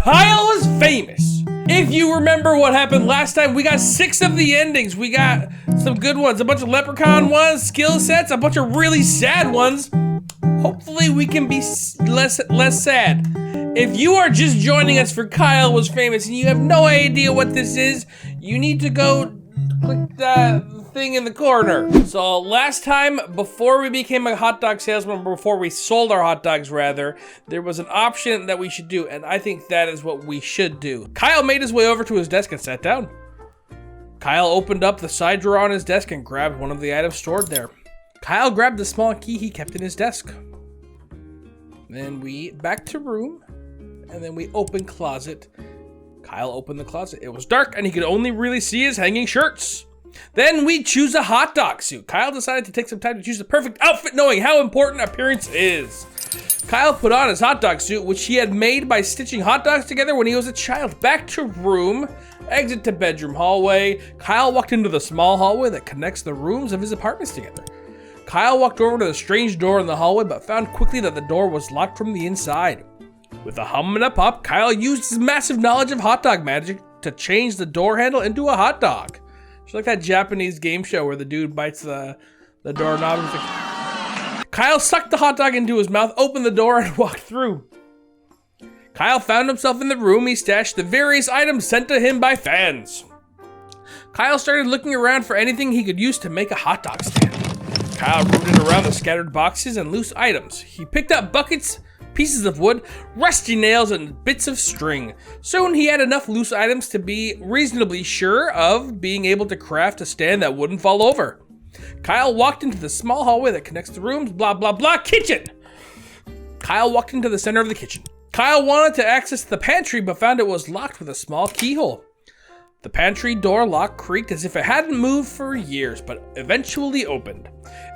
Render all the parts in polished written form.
Kyle was famous. If you remember what happened last time, we got 6 of the endings. We got some good ones, a bunch of leprechaun ones, skill sets, a bunch of really sad ones. Hopefully we can be less sad. If you are just joining us for Kyle Was Famous and you have no idea what this is, you need to go click that thing in the corner. So last time, before we became a hot dog salesman, before we sold our hot dogs rather, there was an option that we should do, and I think that is what we should do. Kyle made his way over to his desk and sat down. Kyle opened up the side drawer on his desk and grabbed one of the items stored there. Kyle grabbed the small key he kept in his desk. Then we back to room, and then we open closet. Kyle opened the closet. It was dark and he could only really see his hanging shirts. Then we choose a hot dog suit. Kyle decided to take some time to choose the perfect outfit, knowing how important appearance is. Kyle put on his hot dog suit, which he had made by stitching hot dogs together when he was a child. Back to room, exit to bedroom hallway. Kyle walked into the small hallway that connects the rooms of his apartments together. Kyle walked over to the strange door in the hallway, but found quickly that the door was locked from the inside. With a hum and a pop, Kyle used his massive knowledge of hot dog magic to change the door handle into a hot dog. It's like that Japanese game show where the dude bites the doorknob. Kyle sucked the hot dog into his mouth, opened the door, and walked through. Kyle found himself in the room. He stashed the various items sent to him by fans. Kyle started looking around for anything he could use to make a hot dog stand. Kyle rooted around the scattered boxes and loose items. He picked up buckets, pieces of wood, rusty nails, and bits of string. Soon he had enough loose items to be reasonably sure of being able to craft a stand that wouldn't fall over. Kyle walked into the small hallway that connects the rooms, blah, blah, blah, kitchen! Kyle walked into the center of the kitchen. Kyle wanted to access the pantry, but found it was locked with a small keyhole. The pantry door lock creaked as if it hadn't moved for years, but eventually opened.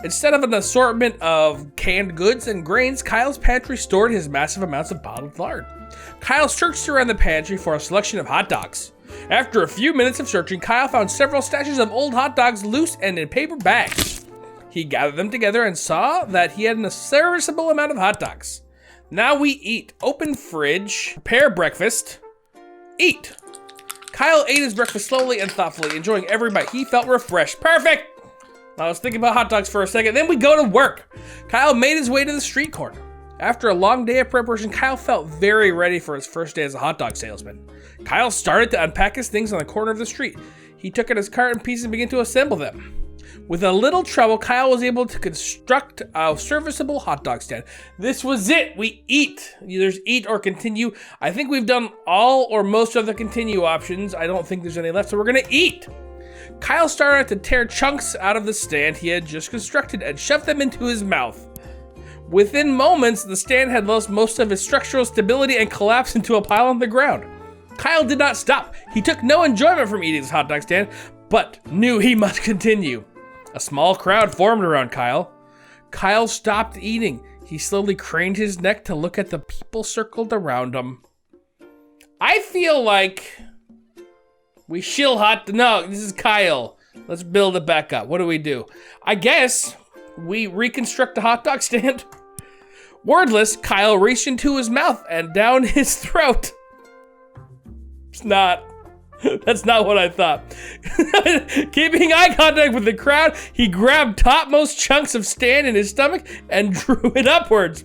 Instead of an assortment of canned goods and grains, Kyle's pantry stored his massive amounts of bottled lard. Kyle searched around the pantry for a selection of hot dogs. After a few minutes of searching, Kyle found several stashes of old hot dogs loose and in paper bags. He gathered them together and saw that he had a serviceable amount of hot dogs. Now we eat. Open fridge, prepare breakfast, eat. Kyle ate his breakfast slowly and thoughtfully, enjoying every bite. He felt refreshed. Perfect! I was thinking about hot dogs for a second, then we go to work. Kyle made his way to the street corner. After a long day of preparation, Kyle felt very ready for his first day as a hot dog salesman. Kyle started to unpack his things on the corner of the street. He took out his cart in pieces and began to assemble them. With a little trouble, Kyle was able to construct a serviceable hot dog stand. This was it. We eat. There's eat or continue. I think we've done all or most of the continue options. I don't think there's any left, so we're gonna eat. Kyle started to tear chunks out of the stand he had just constructed and shoved them into his mouth. Within moments, the stand had lost most of its structural stability and collapsed into a pile on the ground. Kyle did not stop. He took no enjoyment from eating his hot dog stand, but knew he must continue. A small crowd formed around Kyle. Kyle stopped eating. He slowly craned his neck to look at the people circled around him. I feel like we shill hot. No, this is Kyle. Let's build it back up. What do we do? I guess we reconstruct the hot dog stand. Wordless, Kyle reached into his mouth and down his throat. That's not what I thought. Keeping eye contact with the crowd, he grabbed topmost chunks of stand in his stomach and drew it upwards.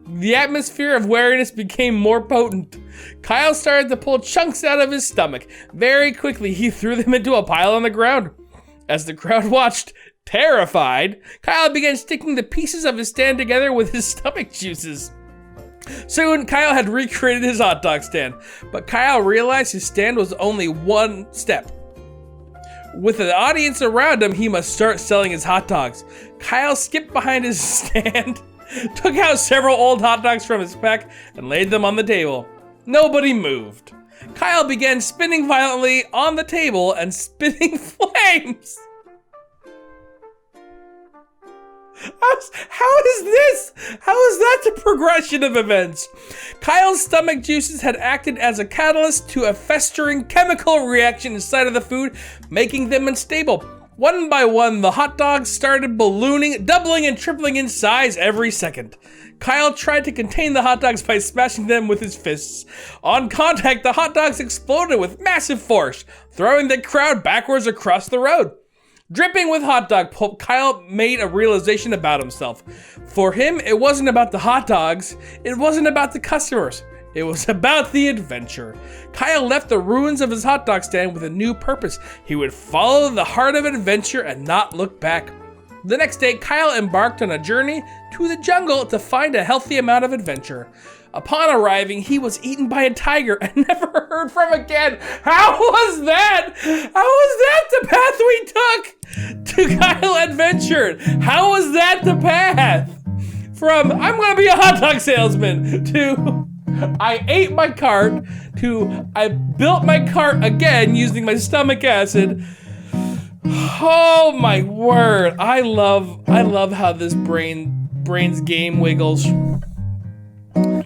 The atmosphere of wariness became more potent. Kyle started to pull chunks out of his stomach. Very quickly, he threw them into a pile on the ground. As the crowd watched, terrified, Kyle began sticking the pieces of his stand together with his stomach juices. Soon, Kyle had recreated his hot dog stand, but Kyle realized his stand was only one step. With an audience around him, he must start selling his hot dogs. Kyle skipped behind his stand, took out several old hot dogs from his pack, and laid them on the table. Nobody moved. Kyle began spinning violently on the table and spitting flames. How is this? How is that the progression of events? Kyle's stomach juices had acted as a catalyst to a festering chemical reaction inside of the food, making them unstable. One by one, the hot dogs started ballooning, doubling and tripling in size every second. Kyle tried to contain the hot dogs by smashing them with his fists. On contact, the hot dogs exploded with massive force, throwing the crowd backwards across the road. Dripping with hot dog pulp, Kyle made a realization about himself. For him, it wasn't about the hot dogs. It wasn't about the customers. It was about the adventure. Kyle left the ruins of his hot dog stand with a new purpose. He would follow the heart of adventure and not look back. The next day, Kyle embarked on a journey to the jungle to find a healthy amount of adventure. Upon arriving, he was eaten by a tiger and never heard from again. How was that? How was that the path we took to Kyle Adventured? How was that the path? From, I'm gonna be a hot dog salesman, to I ate my cart, to I built my cart again using my stomach acid. Oh my word. I love how this brain's game wiggles.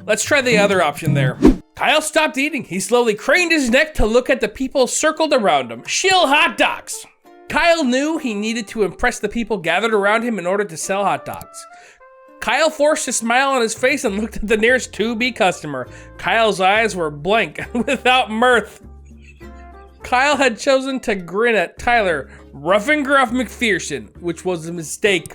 Let's try the other option there. Kyle stopped eating. He slowly craned his neck to look at the people circled around him. Shill hot dogs! Kyle knew he needed to impress the people gathered around him in order to sell hot dogs. Kyle forced a smile on his face and looked at the nearest to-be customer. Kyle's eyes were blank and without mirth. Kyle had chosen to grin at Tyler, Rough and Gruff McPherson, which was a mistake.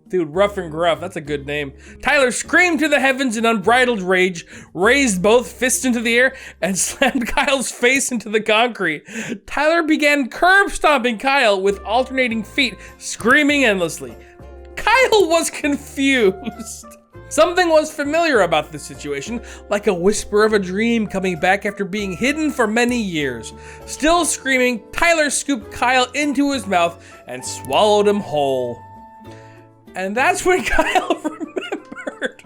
Dude, Rough and Gruff, that's a good name. Tyler screamed to the heavens in unbridled rage, raised both fists into the air, and slammed Kyle's face into the concrete. Tyler began curb stomping Kyle with alternating feet, screaming endlessly. Kyle was confused. Something was familiar about the situation, like a whisper of a dream coming back after being hidden for many years. Still screaming, Tyler scooped Kyle into his mouth and swallowed him whole. And that's when Kyle remembered.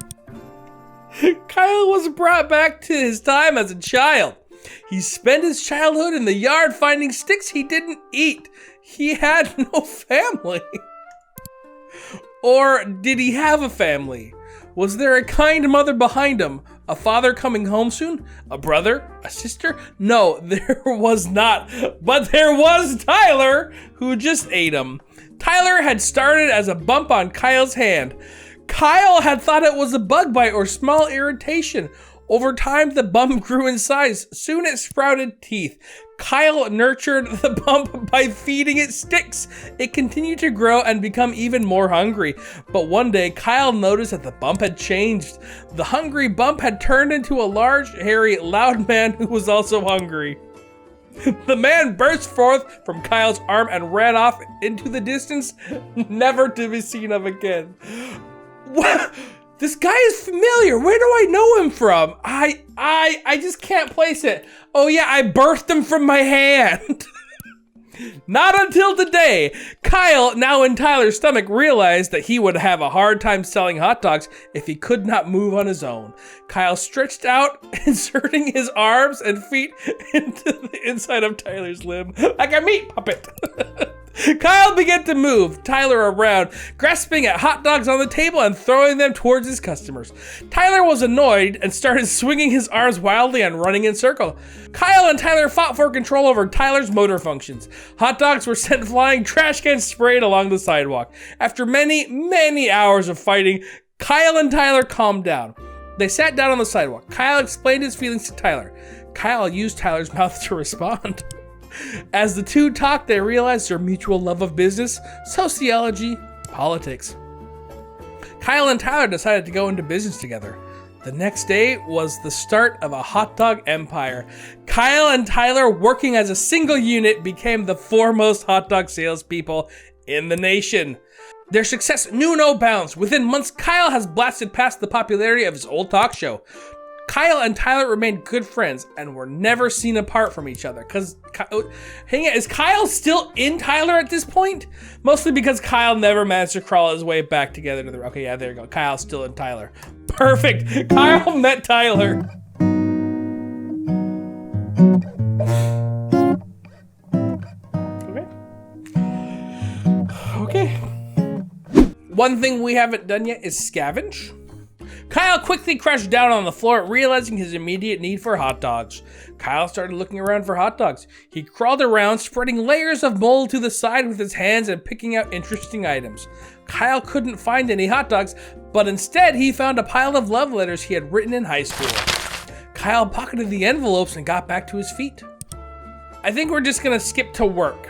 Kyle was brought back to his time as a child. He spent his childhood in the yard finding sticks he didn't eat. He had no family. Or did he have a family? Was there a kind mother behind him? A father coming home soon? A brother? A sister? No, there was not. But there was Tyler, who just ate him. Tyler had started as a bump on Kyle's hand. Kyle had thought it was a bug bite or small irritation. Over time, the bump grew in size. Soon it sprouted teeth. Kyle nurtured the bump by feeding it sticks. It continued to grow and become even more hungry. But one day, Kyle noticed that the bump had changed. The hungry bump had turned into a large, hairy, loud man who was also hungry. The man burst forth from Kyle's arm and ran off into the distance, never to be seen of again. What? This guy is familiar. Where do I know him from? I just can't place it. Oh yeah, I birthed him from my hand. Not until today, Kyle, now in Tyler's stomach, realized that he would have a hard time selling hot dogs if he could not move on his own. Kyle stretched out, inserting his arms and feet into the inside of Tyler's limb like a meat puppet. Kyle began to move Tyler around, grasping at hot dogs on the table and throwing them towards his customers. Tyler was annoyed and started swinging his arms wildly and running in circles. Kyle and Tyler fought for control over Tyler's motor functions. Hot dogs were sent flying, trash cans sprayed along the sidewalk. After many, many hours of fighting, Kyle and Tyler calmed down. They sat down on the sidewalk. Kyle explained his feelings to Tyler. Kyle used Tyler's mouth to respond. As the two talked, they realized their mutual love of business, sociology, politics. Kyle and Tyler decided to go into business together. The next day was the start of a hot dog empire. Kyle and Tyler, working as a single unit, became the foremost hot dog salespeople in the nation. Their success knew no bounds. Within months, Kyle has blasted past the popularity of his old talk show. Kyle and Tyler remained good friends and were never seen apart from each other. Hang on, is Kyle still in Tyler at this point? Mostly because Kyle never managed to crawl his way back together to the... Okay, yeah, there you go. Kyle's still in Tyler. Perfect. Kyle met Tyler. Okay. One thing we haven't done yet is scavenge. Kyle quickly crashed down on the floor, realizing his immediate need for hot dogs. Kyle started looking around for hot dogs. He crawled around, spreading layers of mold to the side with his hands and picking out interesting items. Kyle couldn't find any hot dogs, but instead he found a pile of love letters he had written in high school. Kyle pocketed the envelopes and got back to his feet. I think we're just gonna skip to work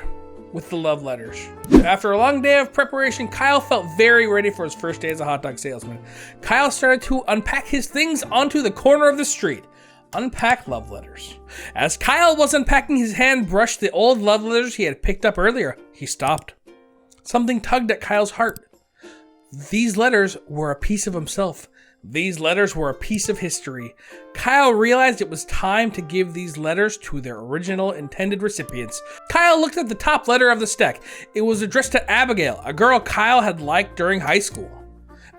with the love letters. After a long day of preparation, Kyle felt very ready for his first day as a hot dog salesman. Kyle started to unpack his things onto the corner of the street. Unpack love letters. As Kyle was unpacking, his hand brushed the old love letters he had picked up earlier. He stopped. Something tugged at Kyle's heart. These letters were a piece of himself. These letters were a piece of history. Kyle realized it was time to give these letters to their original intended recipients. Kyle looked at the top letter of the stack. It was addressed to Abigail, a girl Kyle had liked during high school.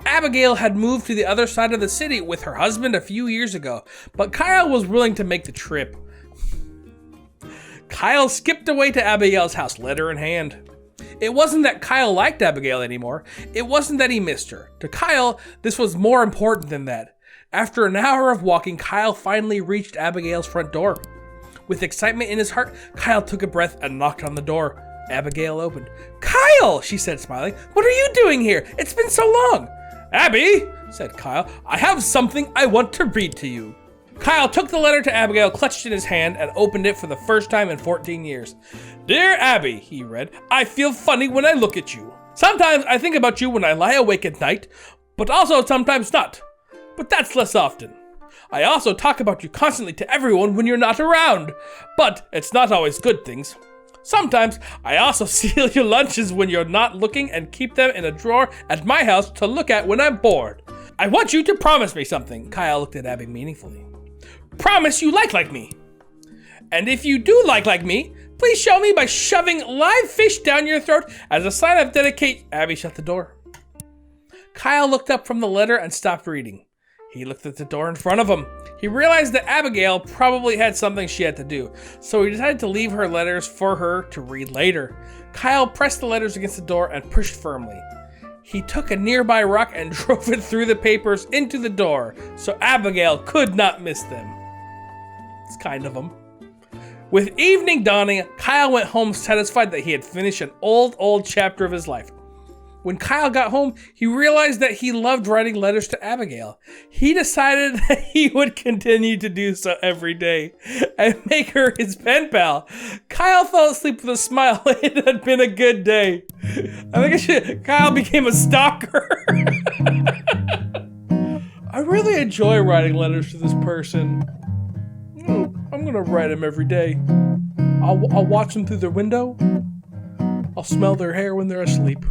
Abigail had moved to the other side of the city with her husband a few years ago, but Kyle was willing to make the trip. Kyle skipped away to Abigail's house, letter in hand. It wasn't that Kyle liked Abigail anymore. It wasn't that he missed her. To Kyle, this was more important than that. After an hour of walking, Kyle finally reached Abigail's front door. With excitement in his heart, Kyle took a breath and knocked on the door. Abigail opened. "Kyle," she said, smiling. "What are you doing here? It's been so long." "Abby," said Kyle, "I have something I want to read to you." Kyle took the letter to Abigail, clutched in his hand, and opened it for the first time in 14 years. "Dear Abby," he read, "I feel funny when I look at you. Sometimes I think about you when I lie awake at night, but also sometimes not. But that's less often. I also talk about you constantly to everyone when you're not around, but it's not always good things. Sometimes I also steal your lunches when you're not looking and keep them in a drawer at my house to look at when I'm bored. I want you to promise me something." Kyle looked at Abby meaningfully. "Promise you like me. And if you do like me, please show me by shoving live fish down your throat as a sign of dedication." Abby shut the door. Kyle looked up from the letter and stopped reading. He looked at the door in front of him. He realized that Abigail probably had something she had to do, so he decided to leave her letters for her to read later. Kyle pressed the letters against the door and pushed firmly. He took a nearby rock and drove it through the papers into the door, so Abigail could not miss them. It's kind of him. With evening dawning, Kyle went home satisfied that he had finished an old chapter of his life. When Kyle got home, he realized that he loved writing letters to Abigail. He decided that he would continue to do so every day and make her his pen pal. Kyle fell asleep with a smile. It had been a good day. Kyle became a stalker. I really enjoy writing letters to this person. I'm gonna write them every day. I'll watch them through their window. I'll smell their hair when they're asleep.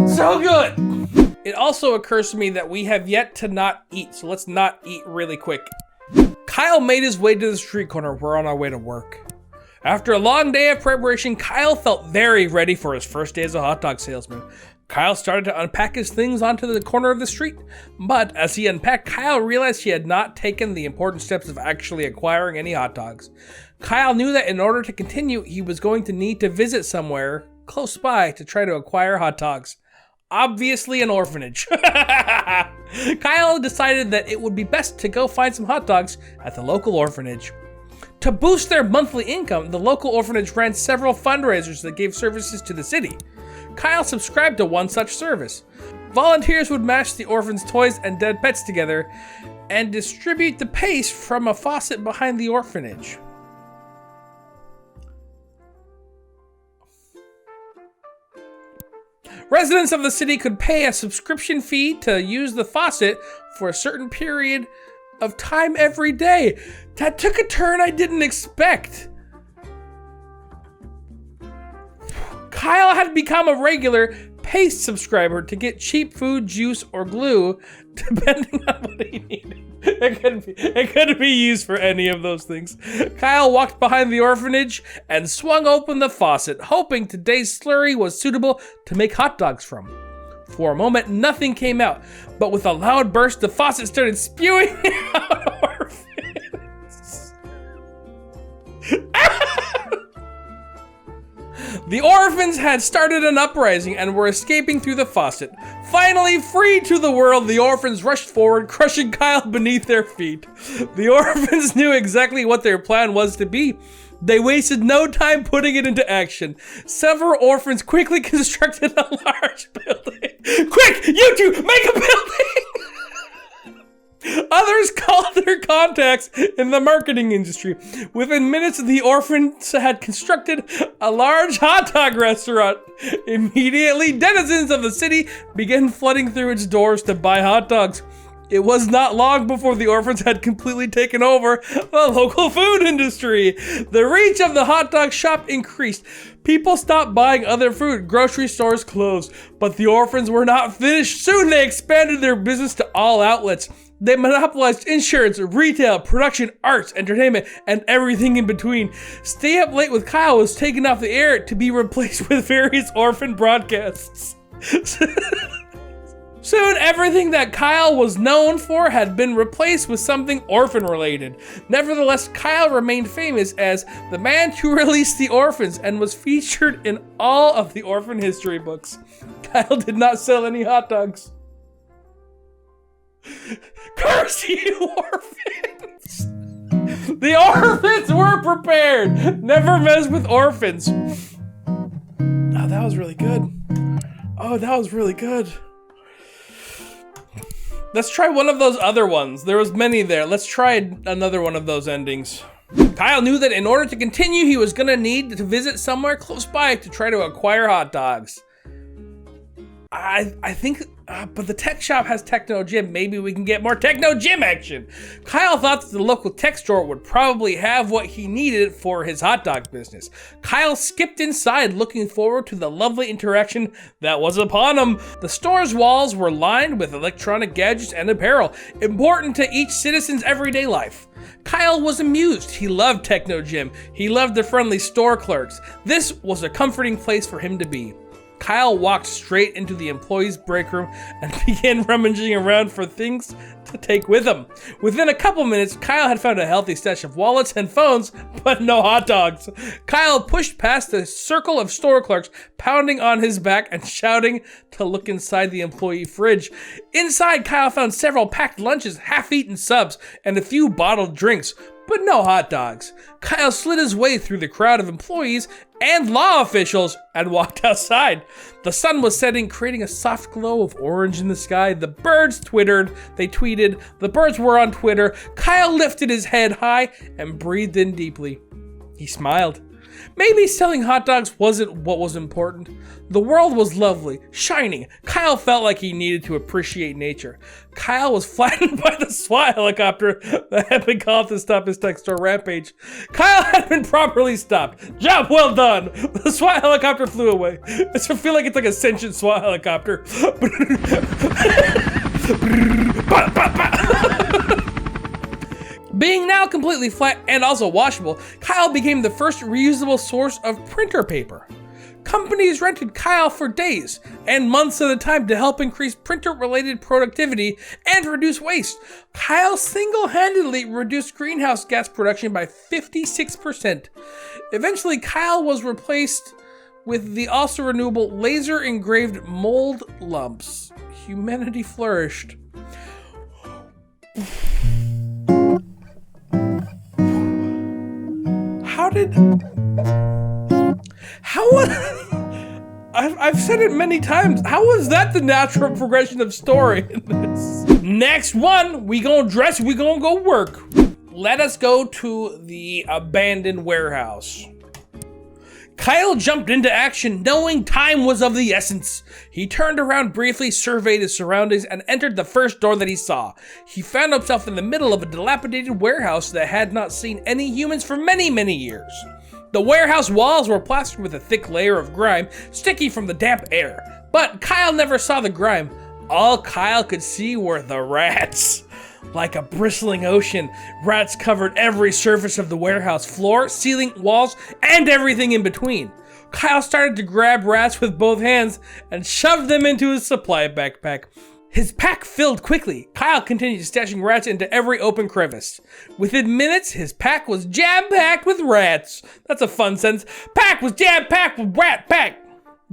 So good! It also occurs to me that we have yet to not eat, so let's not eat really quick. Kyle made his way to the street corner. We're on our way to work. After a long day of preparation, Kyle felt very ready for his first day as a hot dog salesman. Kyle started to unpack his things onto the corner of the street, but as he unpacked, Kyle realized he had not taken the important steps of actually acquiring any hot dogs. Kyle knew that in order to continue, he was going to need to visit somewhere close by to try to acquire hot dogs. Obviously an orphanage. Kyle decided that it would be best to go find some hot dogs at the local orphanage. To boost their monthly income, the local orphanage ran several fundraisers that gave services to the city. Kyle subscribed to one such service. Volunteers would mash the orphans' toys and dead pets together and distribute the paste from a faucet behind the orphanage. Residents of the city could pay a subscription fee to use the faucet for a certain period of time every day. That took a turn I didn't expect. Kyle had become a regular paste subscriber to get cheap food, juice, or glue, depending on what he needed. It could be used for any of those things. Kyle walked behind the orphanage and swung open the faucet, hoping today's slurry was suitable to make hot dogs from. For a moment, nothing came out, but with a loud burst, the faucet started spewing out orphans. The orphans had started an uprising and were escaping through the faucet. Finally free to the world, the orphans rushed forward, crushing Kyle beneath their feet. The orphans knew exactly what their plan was to be. They wasted no time putting it into action. Several orphans quickly constructed a large building. Quick, you two, make a building! Others called their contacts in the marketing industry. Within minutes, the orphans had constructed a large hot dog restaurant. Immediately, denizens of the city began flooding through its doors to buy hot dogs. It was not long before the orphans had completely taken over the local food industry. The reach of the hot dog shop increased. People stopped buying other food. Grocery stores closed. But the orphans were not finished. Soon they expanded their business to all outlets. They monopolized insurance, retail, production, arts, entertainment, and everything in between. Stay Up Late with Kyle was taken off the air to be replaced with various orphan broadcasts. Soon, everything that Kyle was known for had been replaced with something orphan-related. Nevertheless, Kyle remained famous as the man who released the orphans and was featured in all of the orphan history books. Kyle did not sell any hot dogs. Curse you, orphans! The orphans were prepared! Never mess with orphans. Oh, that was really good. Oh, that was really good. Let's try one of those other ones. There was many there. Let's try another one of those endings. Kyle knew that in order to continue, he was gonna need to visit somewhere close by to try to acquire hot dogs. I think, but the tech shop has Techno Gym. Maybe we can get more Techno Gym action. Kyle thought that the local tech store would probably have what he needed for his hot dog business. Kyle skipped inside, looking forward to the lovely interaction that was upon him. The store's walls were lined with electronic gadgets and apparel, important to each citizen's everyday life. Kyle was amused. He loved Techno Gym. He loved the friendly store clerks. This was a comforting place for him to be. Kyle walked straight into the employees' break room and began rummaging around for things to take with him. Within a couple minutes, Kyle had found a healthy stash of wallets and phones, but no hot dogs. Kyle pushed past the circle of store clerks, pounding on his back and shouting to look inside the employee fridge. Inside, Kyle found several packed lunches, half-eaten subs, and a few bottled drinks, but no hot dogs. Kyle slid his way through the crowd of employees and law officials and walked outside. The sun was setting, creating a soft glow of orange in the sky. The birds twittered, they tweeted, the birds were on Twitter. Kyle lifted his head high and breathed in deeply. He smiled. Maybe selling hot dogs wasn't what was important. The world was lovely, shining. Kyle felt like he needed to appreciate nature. Kyle was flattened by the SWAT helicopter that had been called to stop his tech store rampage. Kyle had been properly stopped. Job well done. The SWAT helicopter flew away. I feel like it's like a sentient SWAT helicopter. Being now completely flat and also washable, Kyle became the first reusable source of printer paper. Companies rented Kyle for days and months at a time to help increase printer-related productivity and reduce waste. Kyle single-handedly reduced greenhouse gas production by 56%. Eventually, Kyle was replaced with the also renewable laser-engraved mold lumps. Humanity flourished. I've said it many times. How was that the natural progression of story in this? Next one, we gonna dress, we gonna go work. Let us go to the abandoned warehouse. Kyle jumped into action, knowing time was of the essence. He turned around briefly, surveyed his surroundings, and entered the first door that he saw. He found himself in the middle of a dilapidated warehouse that had not seen any humans for many, many years. The warehouse walls were plastered with a thick layer of grime, sticky from the damp air. But Kyle never saw the grime. All Kyle could see were the rats. Like a bristling ocean, rats covered every surface of the warehouse floor, ceiling, walls, and everything in between. Kyle started to grab rats with both hands and shoved them into his supply backpack. His pack filled quickly. Kyle continued stashing rats into every open crevice. Within minutes, his pack was jam-packed with rats. That's a fun sentence. Pack was jam-packed with rat pack.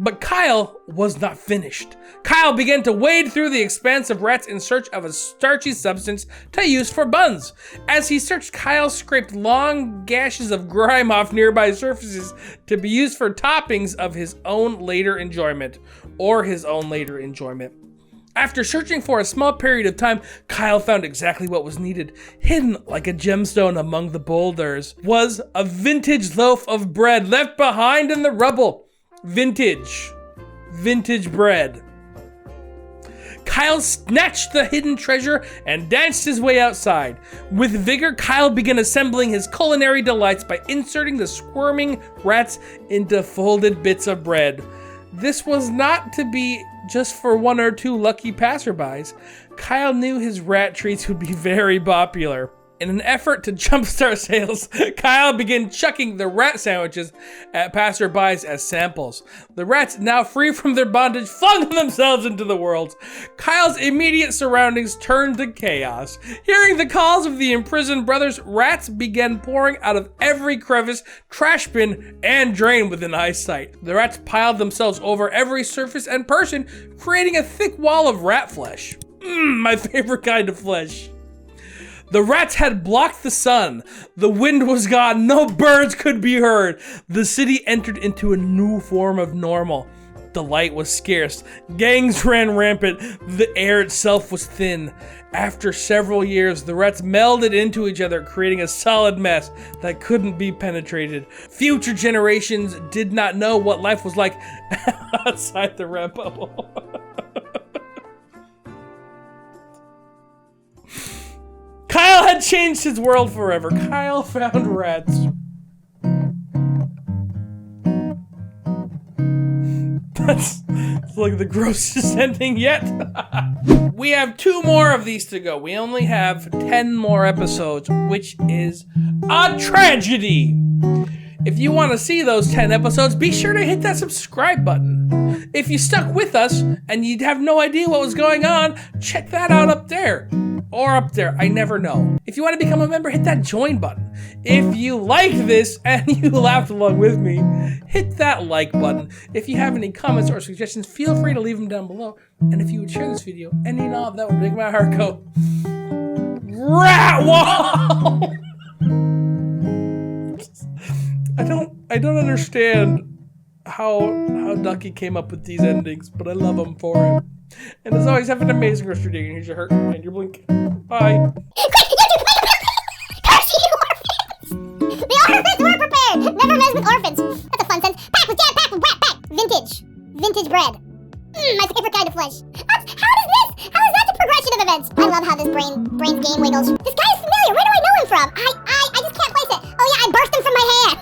But Kyle was not finished. Kyle began to wade through the expanse of rats in search of a starchy substance to use for buns. As he searched, Kyle scraped long gashes of grime off nearby surfaces to be used for toppings of his own later enjoyment. After searching for a small period of time, Kyle found exactly what was needed. Hidden like a gemstone among the boulders was a vintage loaf of bread left behind in the rubble. Vintage bread. Kyle snatched the hidden treasure and danced his way outside. With vigor, Kyle began assembling his culinary delights by inserting the squirming rats into folded bits of bread. This was not to be just for 1 or 2 lucky passerbys. Kyle knew his rat treats would be very popular. In an effort to jumpstart sales, Kyle began chucking the rat sandwiches at passerbys as samples. The rats, now free from their bondage, flung themselves into the world. Kyle's immediate surroundings turned to chaos. Hearing the calls of the imprisoned brothers, rats began pouring out of every crevice, trash bin, and drain within eyesight. The rats piled themselves over every surface and person, creating a thick wall of rat flesh. My favorite kind of flesh. The rats had blocked the sun. The wind was gone. No birds could be heard. The city entered into a new form of normal. The light was scarce. Gangs ran rampant. The air itself was thin. After several years, the rats melded into each other, creating a solid mess that couldn't be penetrated. Future generations did not know what life was like outside the rat bubble. Kyle had changed his world forever. Kyle found rats. That's like the grossest ending yet. We have 2 more of these to go. We only have 10 more episodes, which is a tragedy. If you want to see those 10 episodes, be sure to hit that subscribe button. If you stuck with us and you have no idea what was going on, check that out up there. Or up there, I never know. If you want to become a member, hit that join button. If you like this and you laughed along with me, hit that like button. If you have any comments or suggestions, feel free to leave them down below. And if you would share this video, any and all of that would make my heart go rat wall. I don't understand how Ducky came up with these endings, but I love him for it. And as always, have an amazing rest of your day. Here's your heart and your blink. Bye. The orphans were prepared. Never mess with orphans. That's a fun sentence. Packed with jam, packed with rat pack. Vintage bread. My favorite kind of flesh. How is this? How is that the progression of events? I love how this brain's game wiggles. This guy is familiar. Where do I know him from? I just can't place it. Oh yeah, I burst him from my hand.